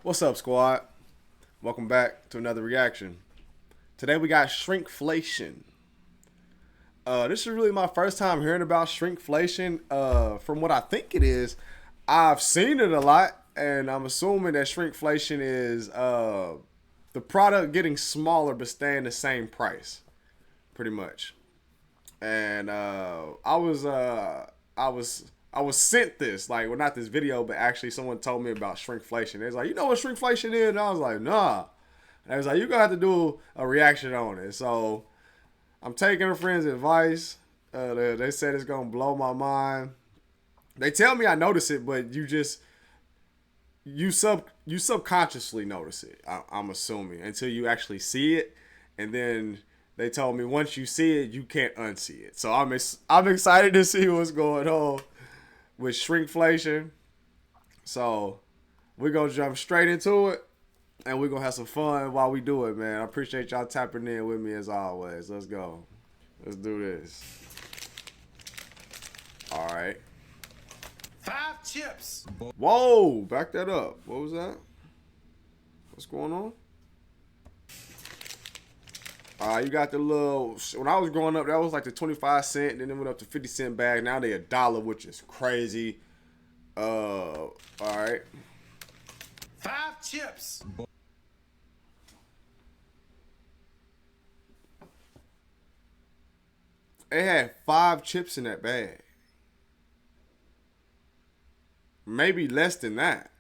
What's up, squad? Welcome back to another reaction. Today we got Shrinkflation. This is really my first time hearing about Shrinkflation. From what I think it is, I've seen it a lot, and I'm assuming that Shrinkflation is the product getting smaller but staying the same price, pretty much. And I was sent this, like, well, not this video, but actually someone told me about shrinkflation. They was like, you know what shrinkflation is? And I was like, nah. And they was like, you're gonna have to do a reaction on it. So I'm taking a friend's advice. They said it's gonna blow my mind. They tell me I notice it, but you subconsciously notice it. I'm assuming until you actually see it, and then they told me once you see it, you can't unsee it. So I'm excited to see what's going on with shrinkflation. So we're gonna jump straight into it, and we're gonna have some fun while we do it, man. I appreciate y'all tapping in with me as always. Let's go. Let's do this. All right. 5 chips. Whoa, back that up. What was that? What's going on? You got the little, when I was growing up, that was like the 25 cent, then it went up to 50 cent bag. Now they $1, which is crazy. All right. 5 chips. It had 5 chips in that bag. Maybe less than that.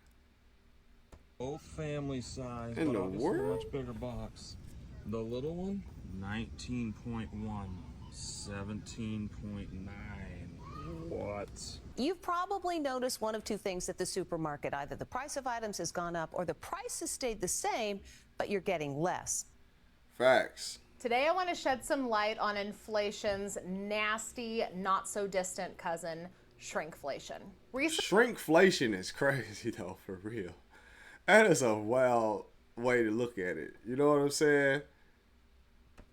Both family size, In but the obviously a world? much bigger box. The little one, 19.1, 17.9. What? You've probably noticed one of two things at the supermarket. Either the price of items has gone up or the price has stayed the same, but you're getting less. Facts. Today I want to shed some light on inflation's nasty, not so distant cousin, shrinkflation. Shrinkflation is crazy though, for real. That is a wild way to look at it. You know what I'm saying?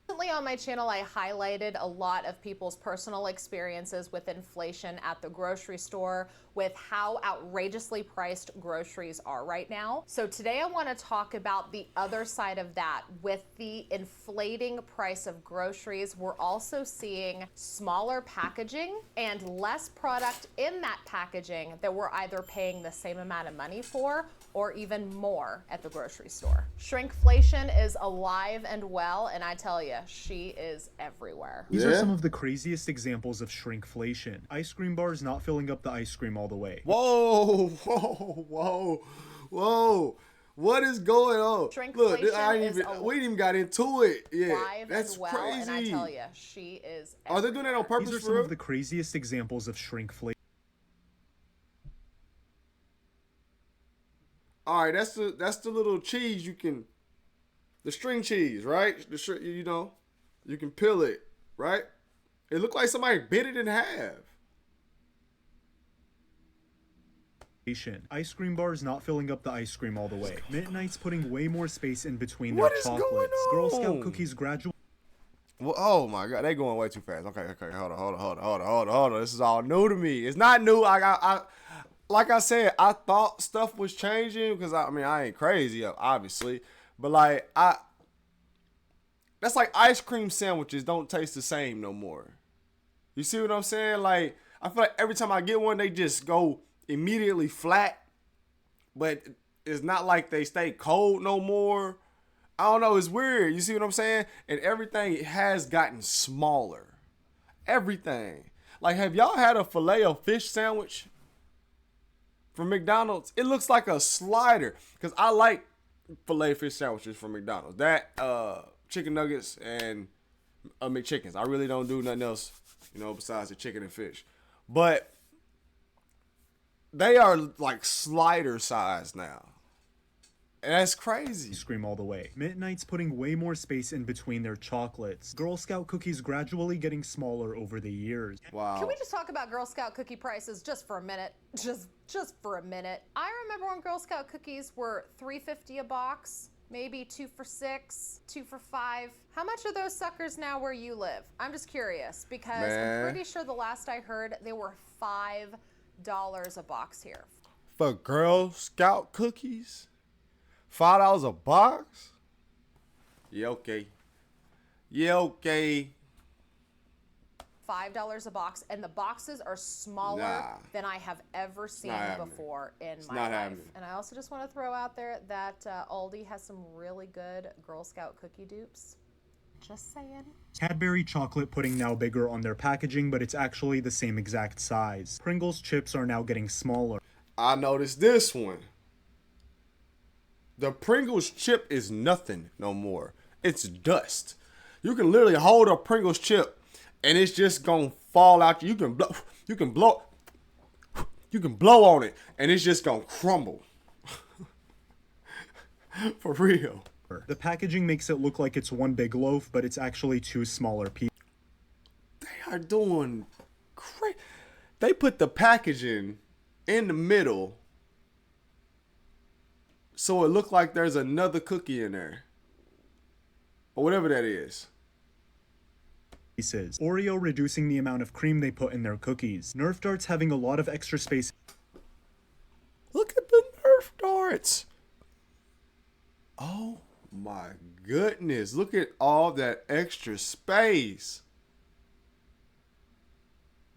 Recently on my channel, I highlighted a lot of people's personal experiences with inflation at the grocery store, with how outrageously priced groceries are right now. So today I want to talk about the other side of that. With the inflating price of groceries, we're also seeing smaller packaging and less product in that packaging that we're either paying the same amount of money for or even more at the grocery store. Shrinkflation is alive and well, and I tell you, she is everywhere. These are some of the craziest examples of shrinkflation. Ice cream bars not filling up the ice cream all the way. Whoa, whoa, whoa, whoa. What is going on? Shrinkflation We didn't even got into it. Yeah, Alive that's and well, crazy. and I tell you, she is Are they doing that on purpose? These are for some real? of the craziest examples of shrinkflation. All right, that's the little cheese the string cheese, right? You can peel it, right? It looked like somebody bit it in half. Ice cream bars not filling up the ice cream all the way. Midnight's putting way more space in between What their is going chocolates. Girl Scout on? cookies gradually Well, oh my God, they going way too fast. Okay, hold on. This is all new to me. It's not new. Like I said, I thought stuff was changing because I ain't crazy, obviously, but like that's like ice cream sandwiches don't taste the same no more. You see what I'm saying? Like, I feel like every time I get one, they just go immediately flat, but it's not like they stay cold no more. I don't know. It's weird. You see what I'm saying? And everything has gotten smaller. Everything. Like, have y'all had a filet of fish sandwich from McDonald's? It looks like a slider, because I like filet fish sandwiches from McDonald's. That chicken nuggets and McChickens. I really don't do nothing else, besides the chicken and fish. But they are like slider size now. And that's crazy. ice cream all the way. Midnight's putting way more space in between their chocolates. Girl Scout cookies gradually getting smaller over the years. Wow. Can we just talk about Girl Scout cookie prices just for a minute? Just for a minute. I remember when Girl Scout cookies were $3.50 a box, maybe 2 for $6, 2 for $5. How much are those suckers now where you live? I'm just curious, because Man. I'm pretty sure the last I heard they were $5 a box here. For Girl Scout cookies? $5 a box? Yeah, okay. Yeah, okay. $5 a box, and the boxes are smaller Nah. than I have ever seen happening. before in It's my not life. happening. And I also just want to throw out there that Aldi has some really good Girl Scout cookie dupes. Just saying. Cadbury chocolate putting now bigger on their packaging, but it's actually the same exact size. Pringles chips are now getting smaller. I noticed this one. The Pringles chip is nothing no more. It's dust. You can literally hold a Pringles chip and it's just gonna fall out. You can blow on it and it's just gonna crumble. For real. The packaging makes it look like it's one big loaf, but it's actually two smaller pieces. They are doing great. They put the packaging in the middle so it looked like there's another cookie in there. Or whatever that is. Oreo reducing the amount of cream they put in their cookies. Nerf darts having a lot of extra space. Look at the Nerf darts. Oh my goodness. Look at all that extra space.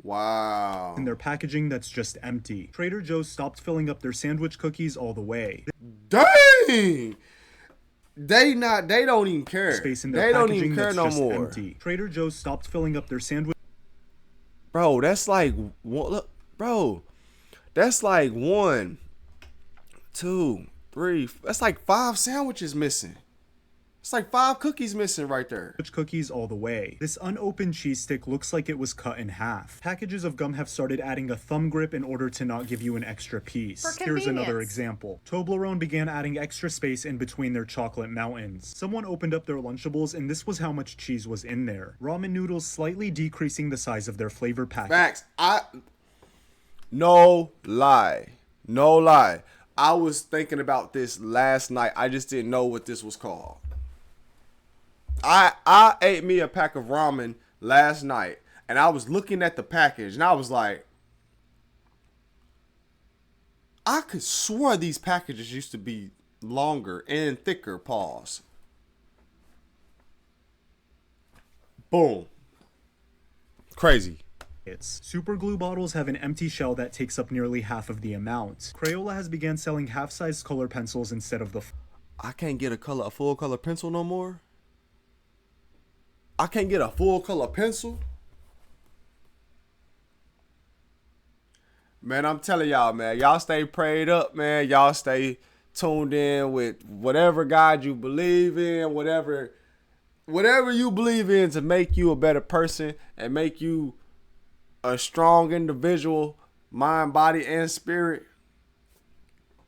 Wow. In their packaging that's just empty. Trader Joe's stopped filling up their sandwich cookies all the way. Dang. They don't even care. Space in their They don't packaging even care that's no just more. empty. Trader Joe's stopped filling up their sandwich. Bro, that's like look, bro. That's like 1, 2, 3. That's like 5 sandwiches missing. It's like 5 cookies missing right there. Cookies all the way. This unopened cheese stick looks like it was cut in half. Packages of gum have started adding a thumb grip in order to not give you an extra piece. For Here's another convenience. example. Toblerone began adding extra space in between their chocolate mountains. Someone opened up their Lunchables and this was how much cheese was in there. Ramen noodles slightly decreasing the size of their flavor pack. Facts. No lie. No lie. I was thinking about this last night. I just didn't know what this was called. I ate me a pack of ramen last night and I was looking at the package and I was like, I could swear these packages used to be longer and thicker. Pause. Boom. Crazy. Super glue bottles have an empty shell that takes up nearly half of the amount. Crayola has began selling half-sized color pencils instead of the I can't get a full color pencil no more. I can't get a full color pencil. Man, I'm telling y'all, man. Y'all stay prayed up, man. Y'all stay tuned in with whatever God you believe in, whatever you believe in to make you a better person and make you a strong individual, mind, body, and spirit.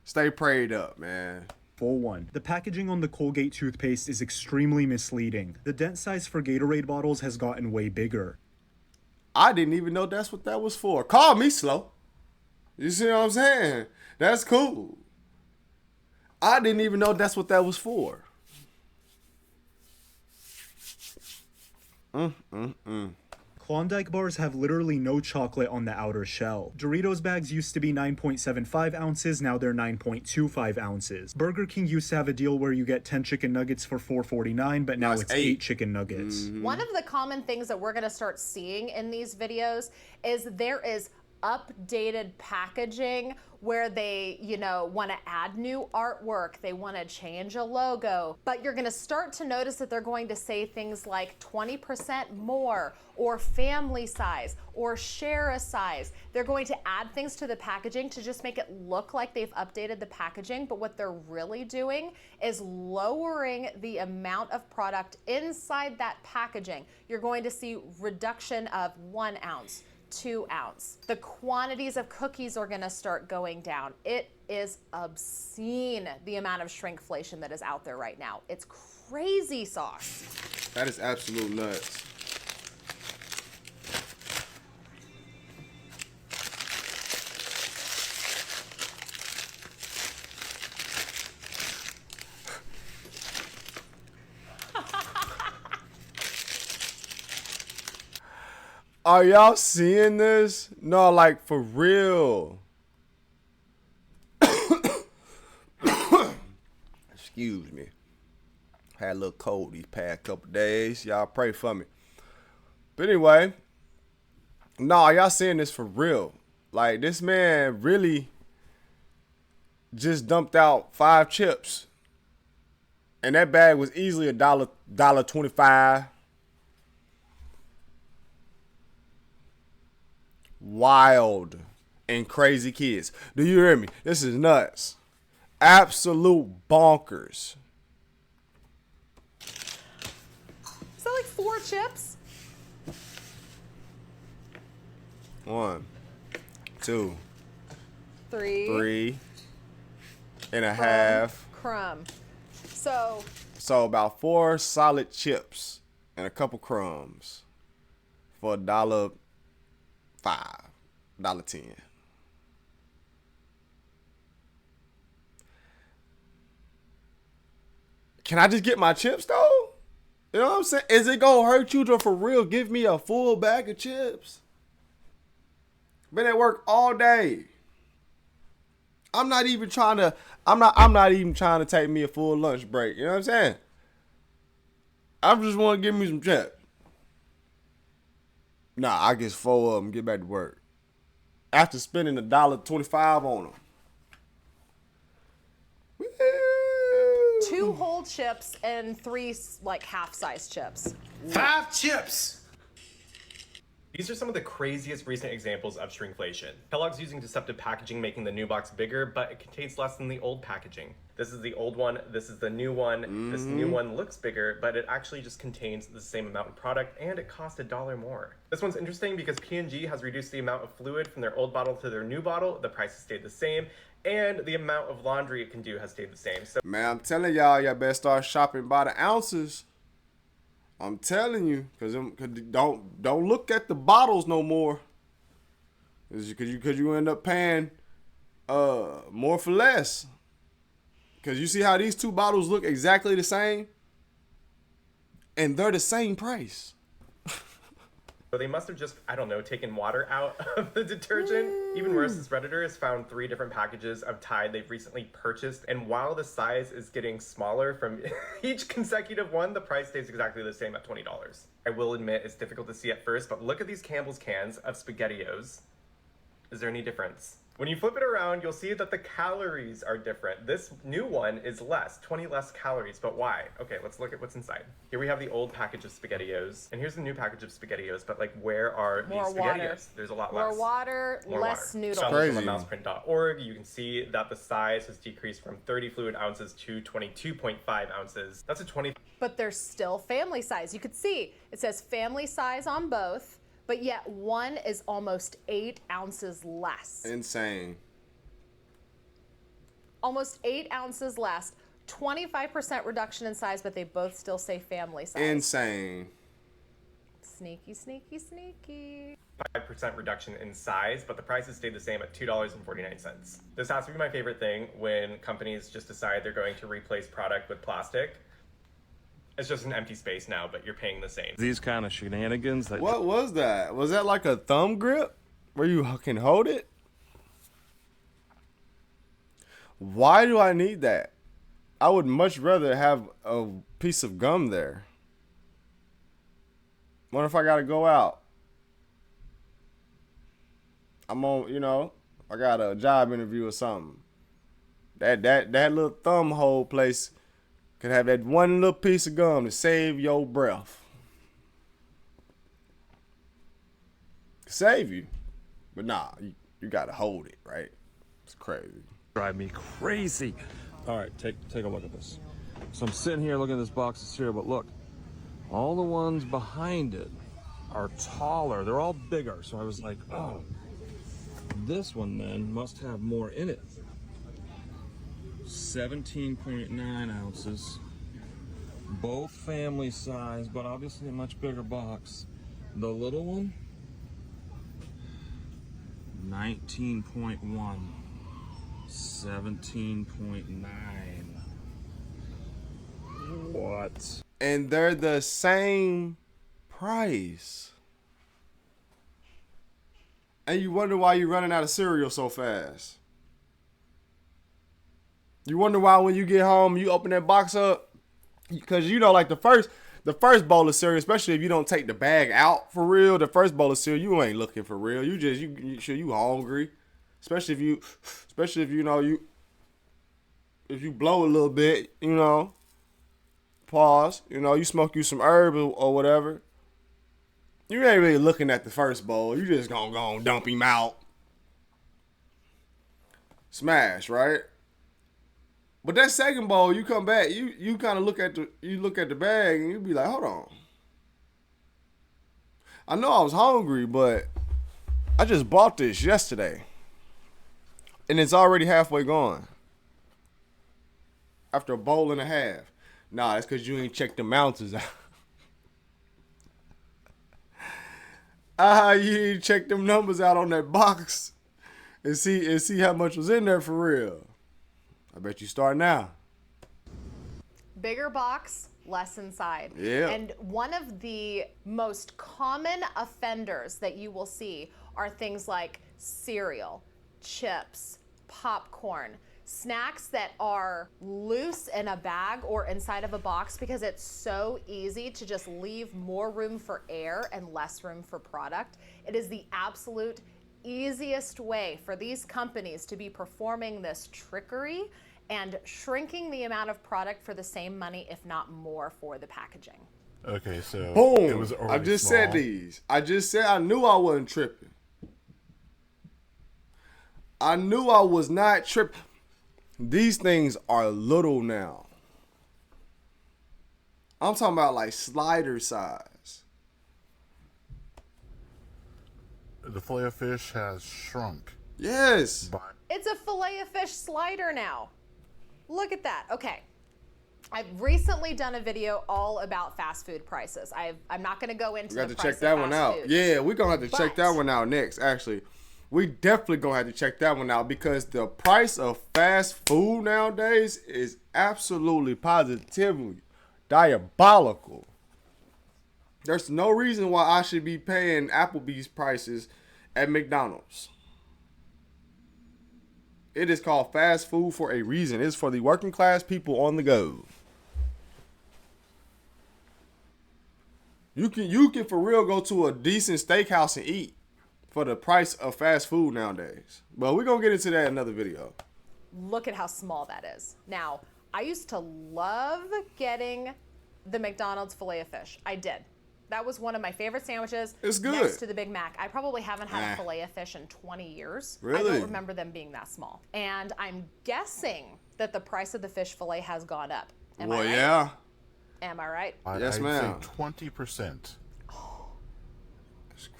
Stay prayed up, man. full one. The packaging on the Colgate toothpaste is extremely misleading. The dent size for Gatorade bottles has gotten way bigger. I didn't even know that's what that was for. Call me slow. You see what I'm saying? That's cool. I didn't even know that's what that was for. Klondike bars have literally no chocolate on the outer shell. Doritos bags used to be 9.75 ounces, now they're 9.25 ounces. Burger King used to have a deal where you get 10 chicken nuggets for $4.49, but now it's 8 chicken nuggets. One of the common things that we're going to start seeing in these videos is there is updated packaging where they, want to add new artwork, they want to change a logo, but you're going to start to notice that they're going to say things like 20% more or family size or share a size. They're going to add things to the packaging to just make it look like they've updated the packaging, but what they're really doing is lowering the amount of product inside that packaging. You're going to see reduction of 1 ounce, 2 ounce. The quantities of cookies are going to start going down. It is obscene the amount of shrinkflation that is out there right now. It's crazy sauce. That is absolute nuts. Are y'all seeing this? No, like for real. Excuse me. Had a little cold these past couple days. Y'all pray for me. But anyway, nah, y'all seeing this for real. Like, this man really just dumped out 5 chips. And that bag was easily $1.25. Wild and crazy kids. Do you hear me? This is nuts. Absolute bonkers. Is that like 4 chips? 1, 2, 3. 3.5. Crumb. So So about 4 solid chips and a couple crumbs for $1.05, $1.10. Can I just get my chips though? You know what I'm saying? Is it gonna hurt you to for real give me a full bag of chips? Been at work all day. I'm not even trying to take me a full lunch break. You know what I'm saying? I just want to give me some chips. Nah, I get 4 of them, get back to work. After spending $1.25 on them. 2 whole chips and 3 like half-size chips. 5 chips! These are some of the craziest recent examples of shrinkflation. Kellogg's using deceptive packaging, making the new box bigger, but it contains less than the old packaging. This is the old one, this is the new one. This new one looks bigger, but it actually just contains the same amount of product, and it cost $1 more. This one's interesting because P&G has reduced the amount of fluid from their old bottle to their new bottle. The price has stayed the same, and the amount of laundry it can do has stayed the same. So, Man, I'm telling y'all better start shopping by the ounces. I'm telling you, cause don't look at the bottles no more. Cause you end up paying more for less. Cause you see how these 2 bottles look exactly the same, and they're the same price. So they must have just, I don't know, taken water out of the detergent. Even worse, this Redditor has found 3 different packages of Tide they've recently purchased. And while the size is getting smaller from each consecutive one, the price stays exactly the same at $20. I will admit it's difficult to see at first, but look at these Campbell's cans of SpaghettiOs. Is there any difference? When you flip it around, you'll see that the calories are different. This new one is less, 20 less calories, but why? Okay, let's look at what's inside. Here we have the old package of SpaghettiOs, and here's the new package of SpaghettiOs, but like, where are More these water. SpaghettiOs? There's a lot More less. water, More less water. noodles. So Crazy. on mouseprint.org, you can see that the size has decreased from 30 fluid ounces to 22.5 ounces. That's a 20. But they're still family size. You could see it says family size on both, but yet one is almost 8 ounces less. Insane. Almost 8 ounces less. 25% reduction in size, but they both still say family size. Insane. Sneaky, sneaky, sneaky. 5% reduction in size, but the prices stayed the same at $2.49. This has to be my favorite thing when companies just decide they're going to replace product with plastic. It's just an empty space now, but you're paying the same. These kind of shenanigans that What was that? Was that like a thumb grip where you can hold it? Why do I need that? I would much rather have a piece of gum there. What if I gotta go out? I'm on, I got a job interview or something. That little thumb hole place could have that one little piece of gum to save your breath. Save you. But nah, you gotta hold it, right? It's crazy. drive me crazy. All right, take a look at this. So I'm sitting here looking at this box of cereal, but look, all the ones behind it are taller. They're all bigger. So I was like, oh, this one then must have more in it. 17.9 ounces. Both family size, but obviously a much bigger box. The little one, 19.1. 17.9. What? And they're the same price. And you wonder why you're running out of cereal so fast. You wonder why when you get home, you open that box up, because you know, like the first bowl of cereal, especially if you don't take the bag out for real, the first bowl of cereal, you ain't looking for real. You just you hungry, especially if you know if you blow a little bit, you know. Pause. You know, you smoke you some herb or whatever. You ain't really looking at the first bowl. You just gonna go and dump him out. Smash, right? But that second bowl, you come back, you kind of look at the bag and you be like, hold on. I know I was hungry, but I just bought this yesterday. And it's already halfway gone. After a bowl and a half. Nah, that's because you ain't checked the ounces out. You ain't checked them numbers out on that box and see how much was in there for real. I bet you start now. Bigger box, less inside. Yeah. And one of the most common offenders that you will see are things like cereal, chips, popcorn, snacks that are loose in a bag or inside of a box because it's so easy to just leave more room for air and less room for product. It is the absolute easiest way for these companies to be performing this trickery and shrinking the amount of product for the same money, if not more, for the packaging. Okay, so Boom. it was already I just small. said these. I just said I knew I wasn't tripping. I knew I was not tripping. These things are little now. I'm talking about like slider size. The fillet of fish has shrunk. Yes. By It's a fillet of fish slider now. Look at that. Okay. I've recently done a video all about fast food prices. I'm not going to go into We got the to price check that of one fast out. food. Yeah, we're going to have to check But- that one out next, actually. We definitely going to have to check that one out because the price of fast food nowadays is absolutely positively diabolical. There's no reason why I should be paying Applebee's prices at McDonald's. It is called fast food for a reason. It's for the working class people on the go. You can for real go to a decent steakhouse and eat for the price of fast food nowadays. But we're going to get into that in another video. Look at how small that is. Now, I used to love getting the McDonald's filet of fish. I did. That was one of my favorite sandwiches. It's good. Next to the Big Mac. I probably haven't had Nah. a filet of fish in 20 years. I Really? don't remember them being that small. And I'm guessing that the price of the fish filet has gone up. Am I Well, right? yeah. Am I right? Yes, I'd ma'am. say 20%.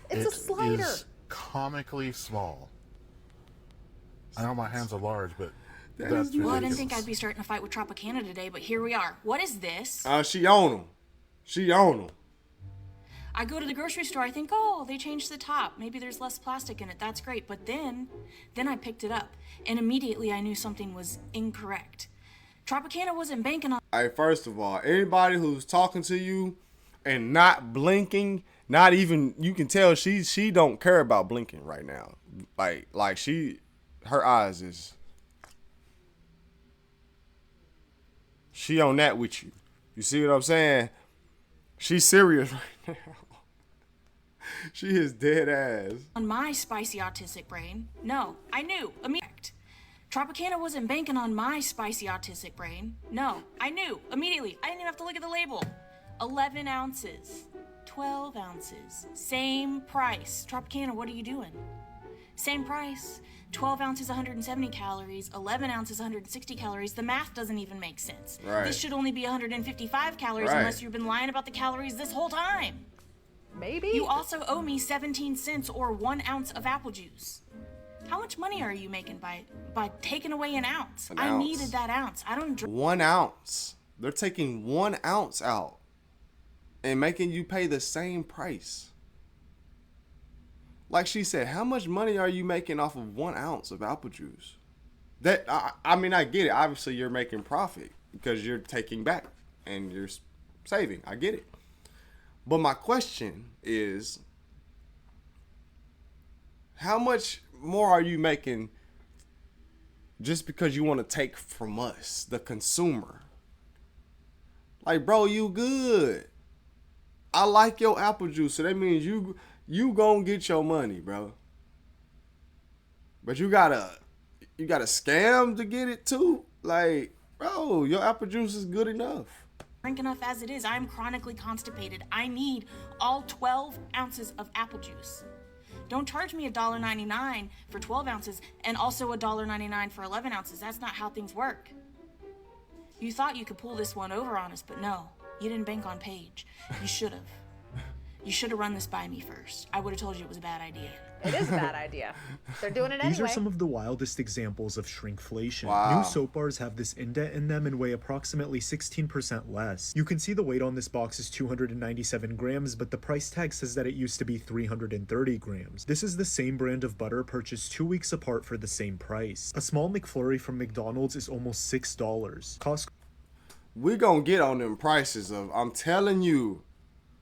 It's a slider. Is comically small. I know my hands are large, but that's ridiculous. Well, I didn't think I'd be starting a fight with Tropicana today, but here we are. What is this? She own them. She own them. I go to the grocery store, I think, oh, they changed the top. Maybe there's less plastic in it. That's great. But then I picked it up, and immediately I knew something was incorrect. Tropicana wasn't banking on. All right, first of all, anybody who's talking to you and not blinking, not even, you can tell she don't care about blinking right now. Like her eyes is, she on that with you. You see what I'm saying? She's serious right now. She is dead ass. On my spicy autistic brain. No, I knew. Immediately. Tropicana wasn't banking on my spicy autistic brain. No, I knew. Immediately. I didn't even have to look at the label. 11 ounces. 12 ounces. Same price. Tropicana, what are you doing? Same price. 12 ounces, 170 calories. 11 ounces, 160 calories. The math doesn't even make sense. Right. This should only be 155 calories Right. unless you've been lying about the calories this whole time. Maybe. You also owe me 17 cents or 1 ounce of apple juice. How much money are you making by taking away an ounce? An I ounce. needed that ounce. I don't drink. 1 ounce. They're taking 1 ounce out and making you pay the same price. Like she said, how much money are you making off of 1 ounce of apple juice? That I mean, I get it. Obviously, you're making profit because you're taking back and you're saving. I get it. But my question is, how much more are you making just because you want to take from us, the consumer. Like, bro, you good. I like your apple juice, so that means you gonna get your money, bro. But you gotta scam to get it too. Like, bro, your apple juice is good enough. Drink enough as it is. I'm chronically constipated. I need all 12 ounces of apple juice. Don't charge me $1.99 for 12 ounces and also $1.99 for 11 ounces. That's not how things work. You thought you could pull this one over on us, but no, you didn't bank on Paige. You should have. You should have run this by me first. I would have told you it was a bad idea. It is a bad idea. They're doing it anyway. These are some of the wildest examples of shrinkflation. Wow. New soap bars have this indent in them and weigh approximately 16% less. You can see the weight on this box is 297 grams, but the price tag says that it used to be 330 grams. This is the same brand of butter purchased 2 weeks apart for the same price. A small McFlurry from McDonald's is almost $6. Costco. We gonna get on them prices of, I'm telling you,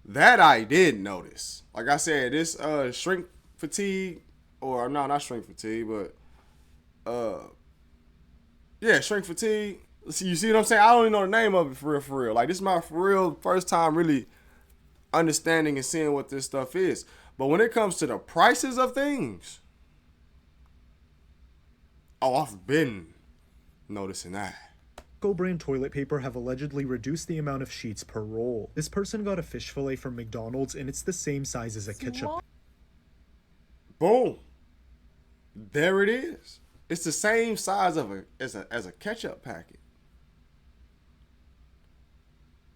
that I did notice. Like I said, this shrink fatigue, or no, not shrink fatigue, but yeah, shrink fatigue. You see what I'm saying? I don't even know the name of it for real. Like, this is my for real first time really understanding and seeing what this stuff is. But when it comes to the prices of things, oh, I've been noticing that. Brand toilet paper have allegedly reduced the amount of sheets per roll. This person got a fish fillet from McDonald's and it's the same size as a ketchup. Boom. There it is. It's the same size as a ketchup packet.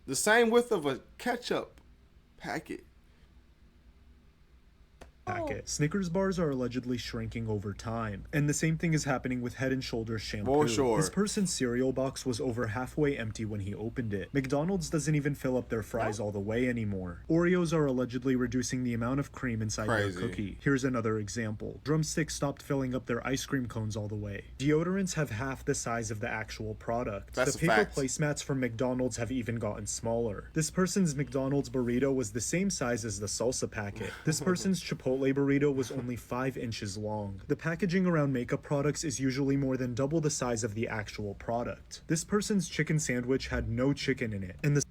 The same width of a ketchup packet. Snickers bars are allegedly shrinking over time, and the same thing is happening with Head & Shoulders shampoo. For sure. This person's cereal box was over halfway empty when he opened it. McDonald's doesn't even fill up their fries all the way anymore. Oreos are allegedly reducing the amount of cream inside their cookie. Here's another example. Drumsticks stopped filling up their ice cream cones all the way. Deodorants have half the size of the actual product. That's the a paper fact. placemats from McDonald's have even gotten smaller. This person's McDonald's burrito was the same size as the salsa packet. This person's Chipotle burrito was only 5 inches long. The packaging around makeup products is usually more than double the size of the actual product. This person's chicken sandwich had no chicken in it, and the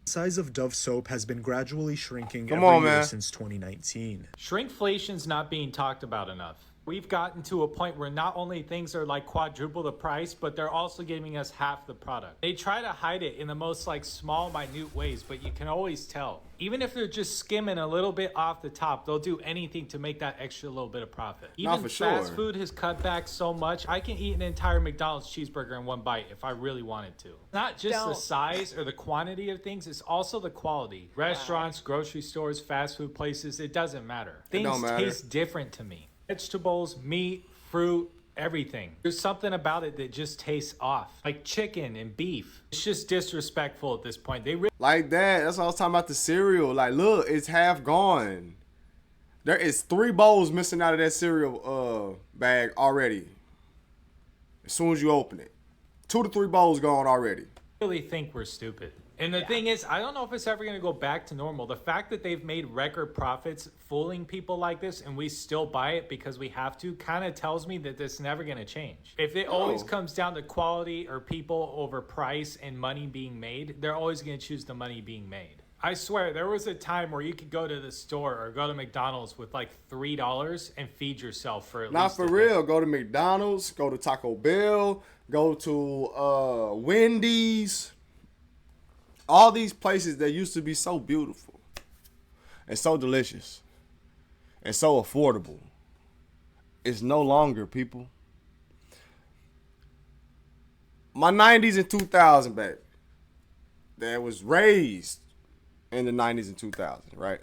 size of Dove soap has been gradually shrinking every year since 2019. Shrinkflation's not being talked about enough. We've gotten to a point where not only things are like quadruple the price, but they're also giving us half the product. They try to hide it in the most like small, minute ways, but you can always tell. Even if they're just skimming a little bit off the top, they'll do anything to make that extra little bit of profit. Even for fast sure. food has cut back so much, I can eat an entire McDonald's cheeseburger in one bite if I really wanted to. Not just the size or the quantity of things, it's also the quality. Restaurants, grocery stores, fast food places, it doesn't matter. Things taste different to me. Vegetables, meat, fruit, everything. There's something about it that just tastes off. Like chicken and beef. It's just disrespectful at this point. They really Like that. That's what I was talking about, the cereal. Like, look, it's half gone. There is 3 bowls missing out of that cereal bag already. As soon as you open it. 2 to 3 bowls gone already. think we're stupid. And the thing is, I don't know if it's ever going to go back to normal. The fact that they've made record profits fooling people like this and we still buy it because we have to kind of tells me that this is never going to change. If it always comes down to quality or people over price and money being made, they're always going to choose the money being made. I swear, there was a time where you could go to the store or go to McDonald's with like $3 and feed yourself for at Not least for real. Go to McDonald's, go to Taco Bell, go to Wendy's. All these places that used to be so beautiful and so delicious and so affordable, it's no longer, people. My 90s and 2000, baby, that was raised in the 90s and 2000s, right?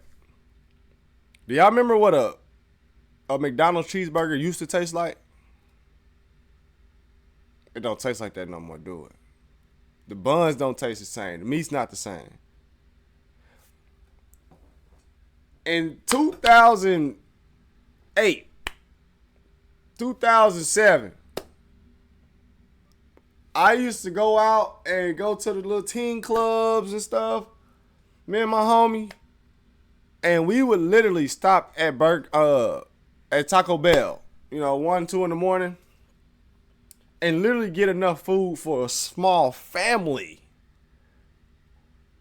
Do y'all remember what a McDonald's cheeseburger used to taste like? It don't taste like that no more, do it? The buns don't taste the same. The meat's not the same. In 2008, 2007, I used to go out and go to the little teen clubs and stuff. Me and my homie. And we would literally stop at at Taco Bell, 1, 2 in the morning, and literally get enough food for a small family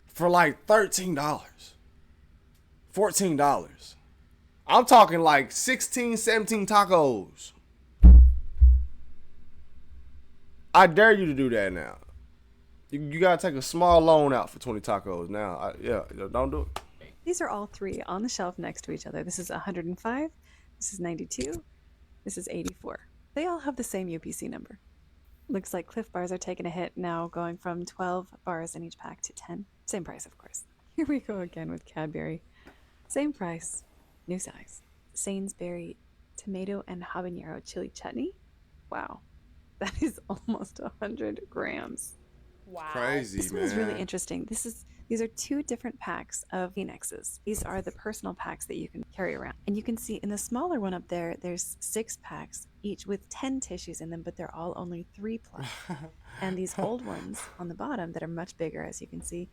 for like $13, $14. I'm talking like 16, 17 tacos. I dare you to do that now. You gotta take a small loan out for 20 tacos now. Don't do it. These are all three on the shelf next to each other. This is 105, this is 92, this is 84. They all have the same UPC number. Looks like Cliff bars are taking a hit now, going from 12 bars in each pack to 10. Same price, of course. Here we go again with Cadbury. Same price, new size. Sainsbury tomato and habanero chili chutney. Wow, that is almost 100 grams. Wow. Crazy, This one is really interesting. These are two different packs of Phoenixes. These are the personal packs that you can carry around. And you can see in the smaller one up there, there's 6 packs, each with 10 tissues in them, but they're all only 3 ply. And these old ones on the bottom that are much bigger, as you can see,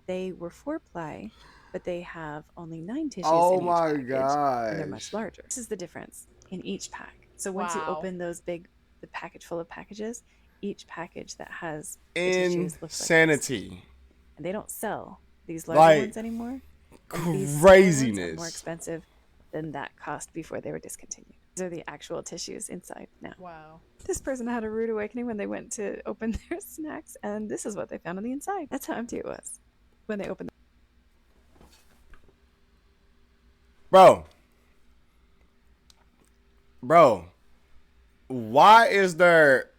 they were 4 ply, but they have only 9 tissues in each package. And they're much larger. This is the difference in each pack. So once you open the package full of packages, each package that has the tissues looks insanity. Like this. And they don't sell these larger ones anymore. Craziness. These are more expensive than that cost before they were discontinued. These are the actual tissues inside now. Wow. This person had a rude awakening when they went to open their snacks, and this is what they found on the inside. That's how empty it was when they opened them. Bro, why is there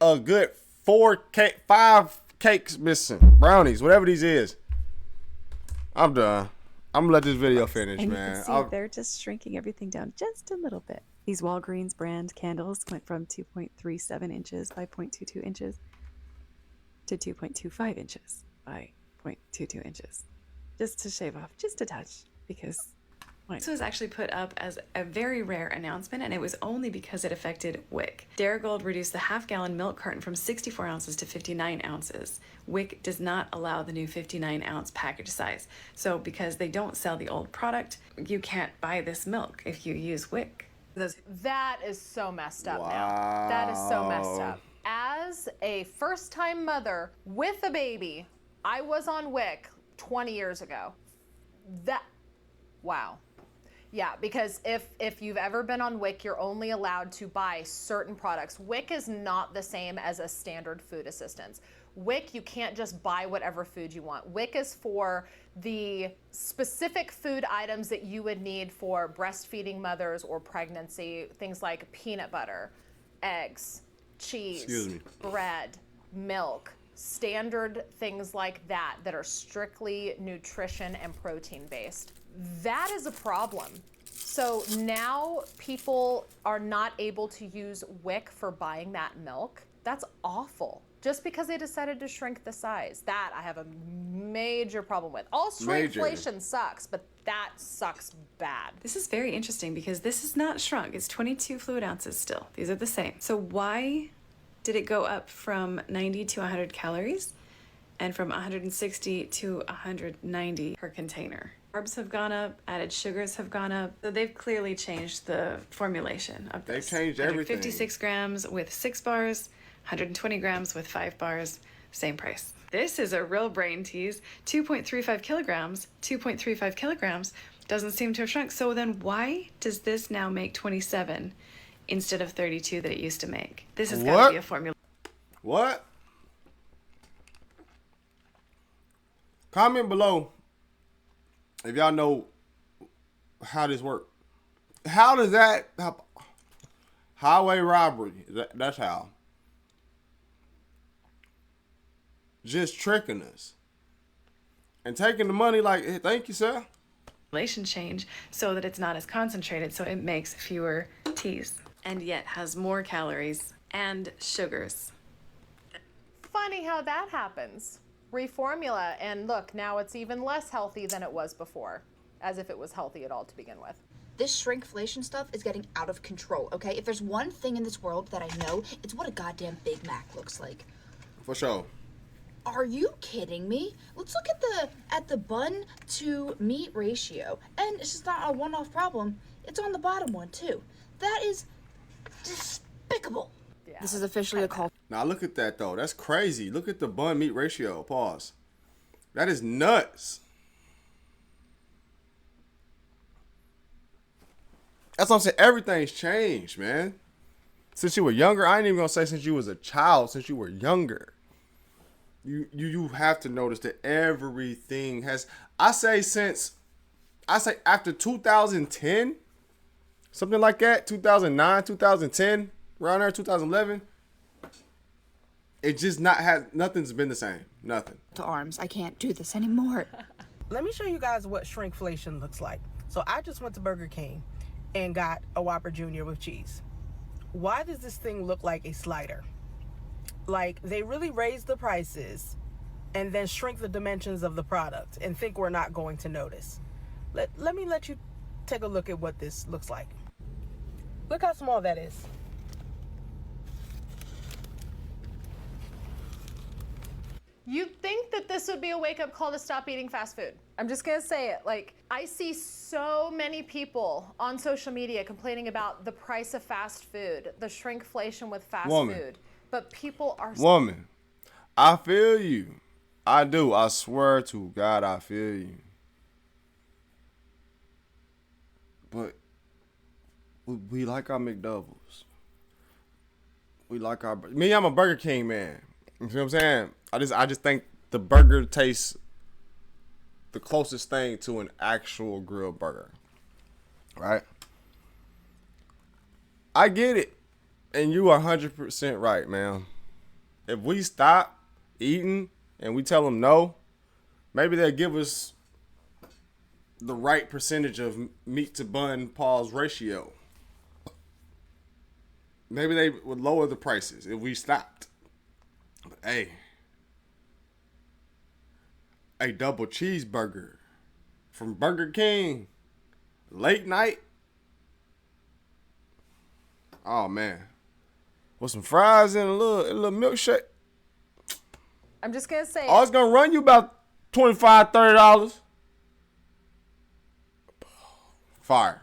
a good 5 cakes missing? Brownies, whatever these is. I'm done. I'm gonna let this video finish, and man. You can see they're just shrinking everything down just a little bit. These Walgreens brand candles went from 2.37 inches by 0.22 inches to 2.25 inches by 0.22 inches. Just to shave off just a touch, because this was actually put up as a very rare announcement, and it was only because it affected WIC. Darigold reduced the half-gallon milk carton from 64 ounces to 59 ounces. WIC does not allow the new 59-ounce package size. So because they don't sell the old product, you can't buy this milk if you use WIC. That is so messed up now. That is so messed up. As a first-time mother with a baby, I was on WIC 20 years ago. Wow. Yeah, because if you've ever been on WIC, you're only allowed to buy certain products. WIC is not the same as a standard food assistance. WIC, you can't just buy whatever food you want. WIC is for the specific food items that you would need for breastfeeding mothers or pregnancy, things like peanut butter, eggs, cheese, bread, milk, standard things like that that are strictly nutrition and protein based. That is a problem. So now people are not able to use WIC for buying that milk. That's awful. Just because they decided to shrink the size. That I have a major problem with. All shrinkflation sucks, but that sucks bad. This is very interesting because this is not shrunk. It's 22 fluid ounces still. These are the same. So why did it go up from 90 to 100 calories and from 160 to 190 per container? Carbs have gone up, added sugars have gone up. So they've clearly changed the formulation of this. They've changed everything. 56 grams with 6 bars, 120 grams with 5 bars, same price. This is a real brain tease. 2.35 kilograms, 2.35 kilograms doesn't seem to have shrunk. So then why does this now make 27 instead of 32 that it used to make? This has got to be a formula. What? Comment below if y'all know how this works. How does that highway robbery? That's how. Just tricking us and taking the money like, hey, thank you, sir. Formulation change so that it's not as concentrated, so it makes fewer teas and yet has more calories and sugars. Funny how that happens. Reformula, and look, now it's even less healthy than it was before, as if it was healthy at all to begin with. This shrinkflation stuff is getting out of control, okay? If there's one thing in this world that I know, it's what a goddamn Big Mac looks like. For sure. Are you kidding me? Let's look at the bun to meat ratio. And it's just not a one-off problem. It's on the bottom one too. That is despicable. This is officially a call. Now look at that though. That's crazy. Look at the bun meat ratio. Pause. That is nuts. That's what I'm saying. Everything's changed, man. Since you were younger, I ain't even gonna say since you was a child. Since you were younger, you have to notice that everything has. I say after 2010, something like that. 2009, 2010, around there, 2011. It just nothing's been the same. Nothing. To arms. I can't do this anymore. Let me show you guys what shrinkflation looks like. So I just went to Burger King and got a Whopper Jr. with cheese. Why does this thing look like a slider? Like, they really raise the prices and then shrink the dimensions of the product and think we're not going to notice. Let me let you take a look at what this looks like. Look how small that is. You'd think that this would be a wake-up call to stop eating fast food. I'm just gonna say it. Like, I see so many people on social media complaining about the price of fast food, the shrinkflation with fast food. But people are... Woman, I feel you. I do. I swear to God, I feel you. But we like our McDoubles. We like our... Me, I'm a Burger King man. You feel what I'm saying? I just think the burger tastes the closest thing to an actual grilled burger. Right? I get it. And you are 100% right, man. If we stop eating and we tell them no, maybe they'll give us the right percentage of meat to bun pause ratio. Maybe they would lower the prices if we stopped. But hey, a double cheeseburger from Burger King, late night. Oh man, with some fries and a little milkshake. I'm just gonna say, oh, it's gonna run you about $25, $30. Fire.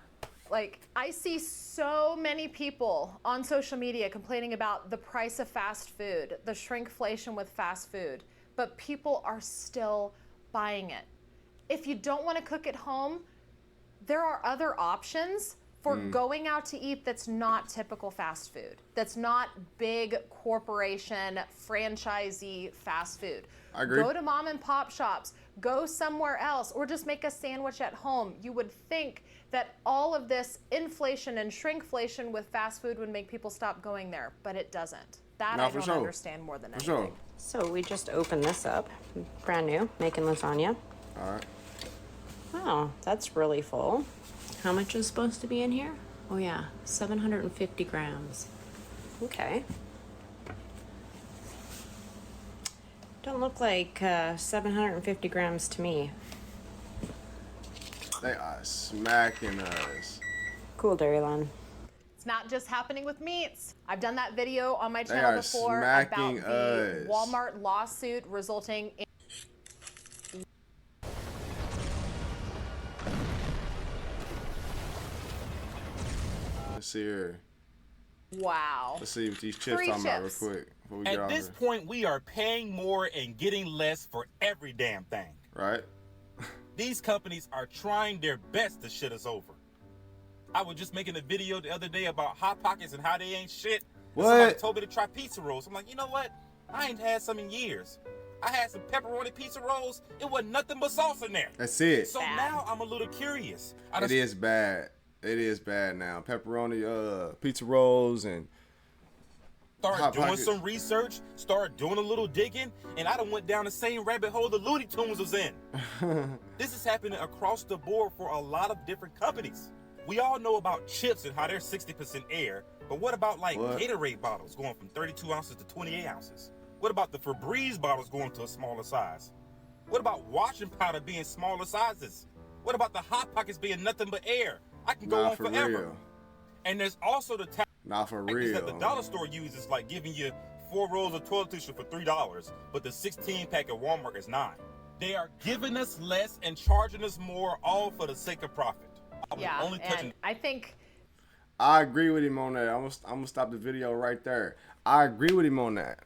like, I see so many people on social media complaining about the price of fast food, the shrinkflation with fast food, but people are still buying it. If you don't want to cook at home, there are other options for going out to eat that's not typical fast food, that's not big corporation, franchisee fast food. I agree. Go to mom and pop shops, go somewhere else, or just make a sandwich at home. You would think that all of this inflation and shrinkflation with fast food would make people stop going there, but it doesn't. That I don't understand more than anything. Sure. So we just opened this up, brand new, making lasagna. All right. Oh, that's really full. How much is supposed to be in here? Oh yeah, 750 grams. Okay. Don't look like 750 grams to me. They are smacking us. Cool, Dairyland. It's not just happening with meats. I've done that video on my They channel are before about smacking the us. Walmart lawsuit resulting in... Let's see here. Wow. Let's see what these chips 3 talking about real chips. quick before we get At out this here. point, we are paying more and getting less for every damn thing. Right? These companies are trying their best to shit us over. I was just making a video the other day about Hot Pockets and how they ain't shit. And somebody What? told me to try pizza rolls. I'm like, you know what? I ain't had some in years. I had some pepperoni pizza rolls. It wasn't nothing but sauce in there. That's it. So now I'm a little curious. It is bad. It is bad now. Pepperoni, pizza rolls, and Start Hot doing Pockets. some research, start doing a little digging, and I done went down the same rabbit hole the Looney Tunes was in. This is happening across the board for a lot of different companies. We all know about chips and how they're 60% air, but what about like Gatorade bottles going from 32 ounces to 28 ounces? What about the Febreze bottles going to a smaller size? What about washing powder being smaller sizes? What about the Hot Pockets being nothing but air? I can go Not on for forever. real. And there's also the Not for tactics that the real. dollar store uses, like giving you 4 rolls of toilet tissue for $3, but the 16-pack at Walmart is $9. They are giving us less and charging us more, all for the sake of profit. Yeah, only touching. and I think I agree with him on that. I'm gonna stop the video right there. I agree with him on that.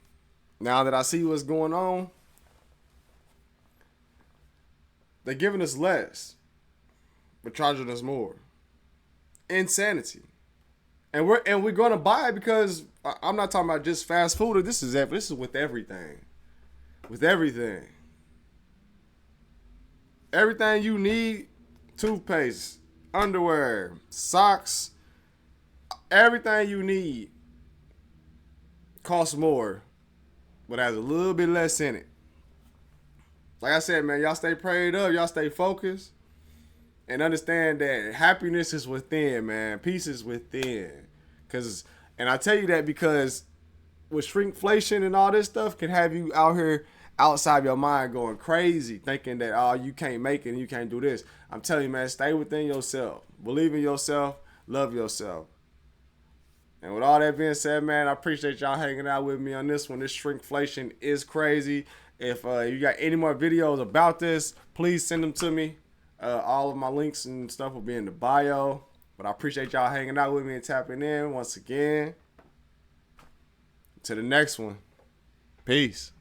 Now that I see what's going on, they're giving us less, but charging us more. Insanity. And we're gonna buy it because I'm not talking about just fast food. This is with everything. With everything. Everything you need, toothpaste, underwear, socks, everything you need costs more, but has a little bit less in it. Like I said, man, y'all stay prayed up, y'all stay focused, and understand that happiness is within, man. Peace is within. And I tell you that because with shrinkflation and all this stuff can have you out here outside your mind going crazy, thinking that, oh, you can't make it and you can't do this. I'm telling you, man, stay within yourself. Believe in yourself. Love yourself. And with all that being said, man, I appreciate y'all hanging out with me on this one. This shrinkflation is crazy. If you got any more videos about this, please send them to me. All of my links and stuff will be in the bio. But I appreciate y'all hanging out with me and tapping in once again. To the next one. Peace.